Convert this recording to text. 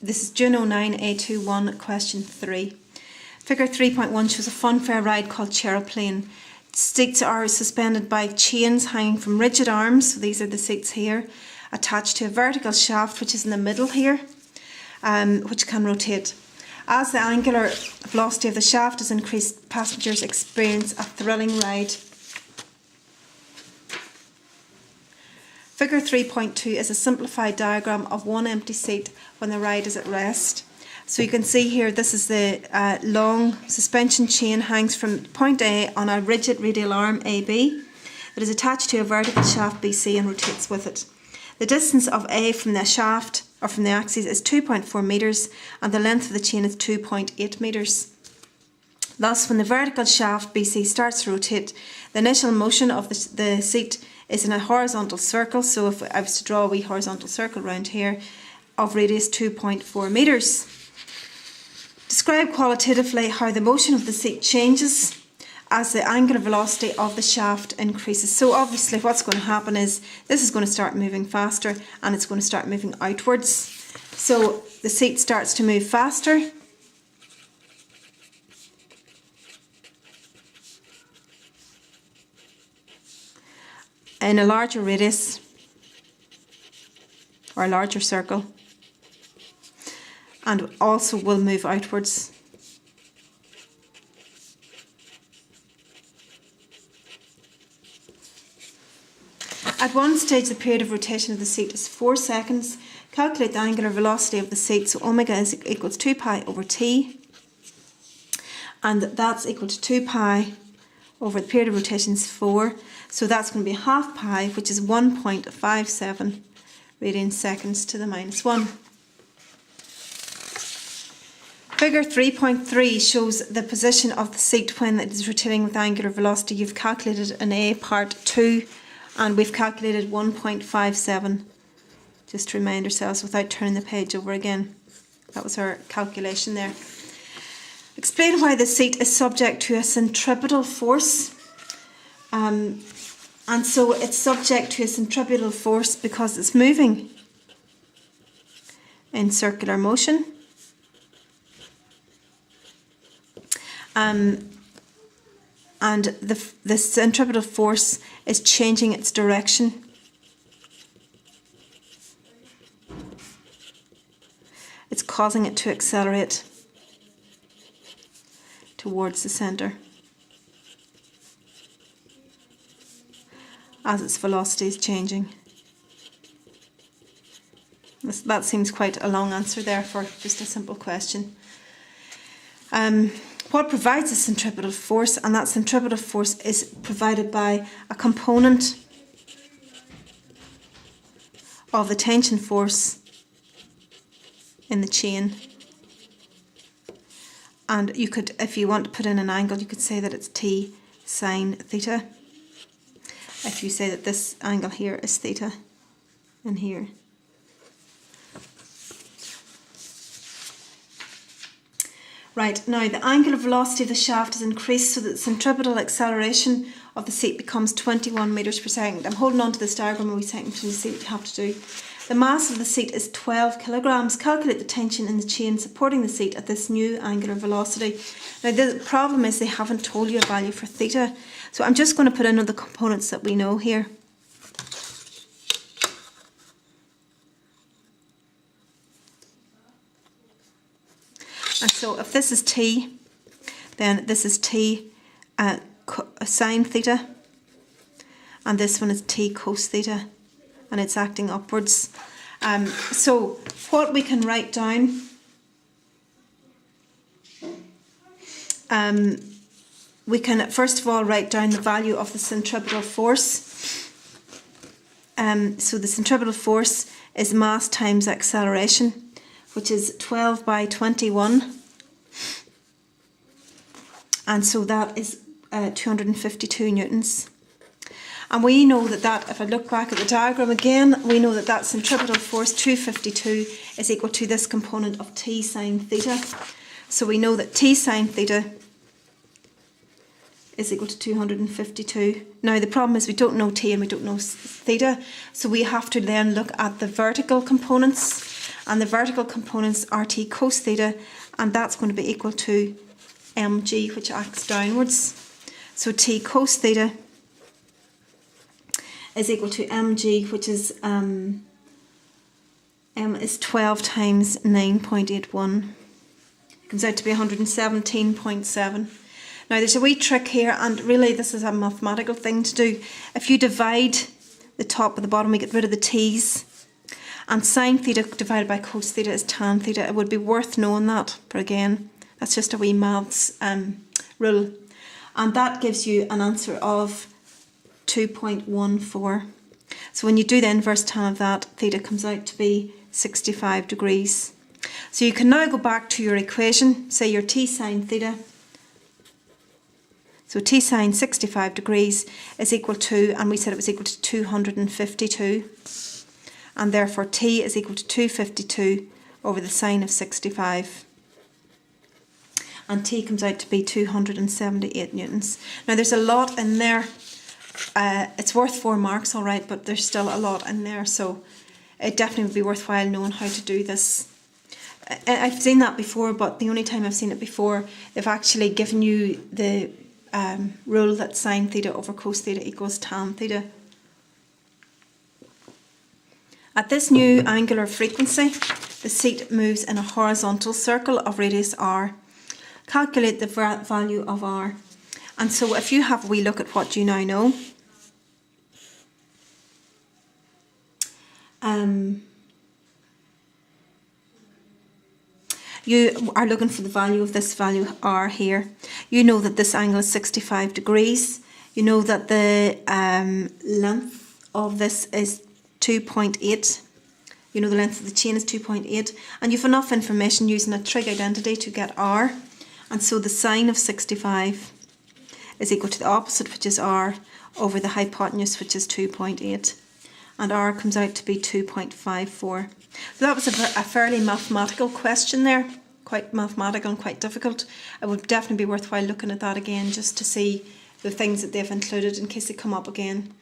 This is Jun2009 A21 question 3. Figure 3.1 shows a funfair ride called Chairplane. Seats are suspended by chains hanging from rigid arms, so these are the seats here, attached to a vertical shaft which is in the middle here, which can rotate. As the angular velocity of the shaft is increased, passengers experience a thrilling ride. Figure 3.2 is a simplified diagram of one empty seat when the ride is at rest. So you can see here, this is the long suspension chain hangs from point A on a rigid radial arm AB that is attached to a vertical shaft BC and rotates with it. The distance of A from the shaft or from the axis is 2.4 metres and the length of the chain is 2.8 metres. Thus, when the vertical shaft BC starts to rotate, the initial motion of the seat is in a horizontal circle. So if I was to draw a wee horizontal circle around here of radius 2.4 metres. Describe qualitatively how the motion of the seat changes as the angular velocity of the shaft increases. So obviously what's going to happen is this is going to start moving faster and it's going to start moving outwards. So the seat starts to move faster. In a larger radius or a larger circle, and also will move outwards. At one stage, the period of rotation of the seat is 4 seconds. Calculate the angular velocity of the seat. So omega is equals 2 pi over t, and that's equal to 2 pi over the period of rotation is 4. So that's going to be half pi, which is 1.57 radian seconds to the minus 1. Figure 3.3 shows the position of the seat when it is rotating with angular velocity. You've calculated in A part 2 and we've calculated 1.57, just to remind ourselves without turning the page over again. That was our calculation there. Explain why the seat is subject to a centripetal force. And so it's subject to a centripetal force because it's moving in circular motion. And the centripetal force is changing its direction. It's causing it to accelerate towards the centre as its velocity is changing. That seems quite a long answer there for just a simple question. What provides a centripetal force? And that centripetal force is provided by a component of the tension force in the chain. And you could, if you want to put in an angle, you could say that it's T sine theta. If you say that this angle here is theta and here. Right, now the angular velocity of the shaft is increased so that the centripetal acceleration of the seat becomes 21 metres per second. I'm holding on to this diagram a wee second to see what you have to do. The mass of the seat is 12 kilograms. Calculate the tension in the chain supporting the seat at this new angular velocity. Now the problem is they haven't told you a value for theta, so I'm just going to put in all the components that we know here. And so if this is t, then this is t sine theta, and this one is t cos theta, and it's acting upwards. So what we can write down, we can first of all write down the value of the centripetal force. So the centripetal force is mass times acceleration, which is 12 by 21, and so that is 252 newtons. And we know that, if I look back at the diagram again, we know that centripetal force 252 is equal to this component of T sine theta. So we know that T sine theta is equal to 252. Now the problem is we don't know T and we don't know theta, so we have to then look at the vertical components. and the vertical components are t cos theta, and that's going to be equal to mg, which acts downwards. So t cos theta is equal to mg, which is m is 12 times 9.81. It comes out to be 117.7. Now there's a wee trick here, and really this is a mathematical thing to do. If you divide the top and the bottom, we get rid of the t's, and sine theta divided by cos theta is tan theta. It would be worth knowing that, but again, that's just a wee maths rule. And that gives you an answer of 2.14. So when you do the inverse tan of that, theta comes out to be 65 degrees. So you can now go back to your equation, say your t sine theta. So t sine 65 degrees is equal to, and we said it was equal to 252. And therefore t is equal to 252 over the sine of 65. And t comes out to be 278 newtons. Now there's a lot in there. It's worth 4 marks, all right, but there's still a lot in there, so it definitely would be worthwhile knowing how to do this. I've seen that before, but the only time I've seen it before, they've actually given you the rule that sine theta over cos theta equals tan theta. At this new angular frequency, the seat moves in a horizontal circle of radius r. Calculate the value of r. And so if you have a wee look at what you now know, you are looking for the value of this value r here. You know that this angle is 65 degrees. You know that the length of this is 2.8. You know the length of the chain is 2.8, and you've enough information using a trig identity to get r. And so the sine of 65 is equal to the opposite, which is r, over the hypotenuse, which is 2.8. And r comes out to be 2.54. So that was a fairly mathematical question there, quite mathematical and quite difficult. It would definitely be worthwhile looking at that again just to see the things that they've included in case they come up again.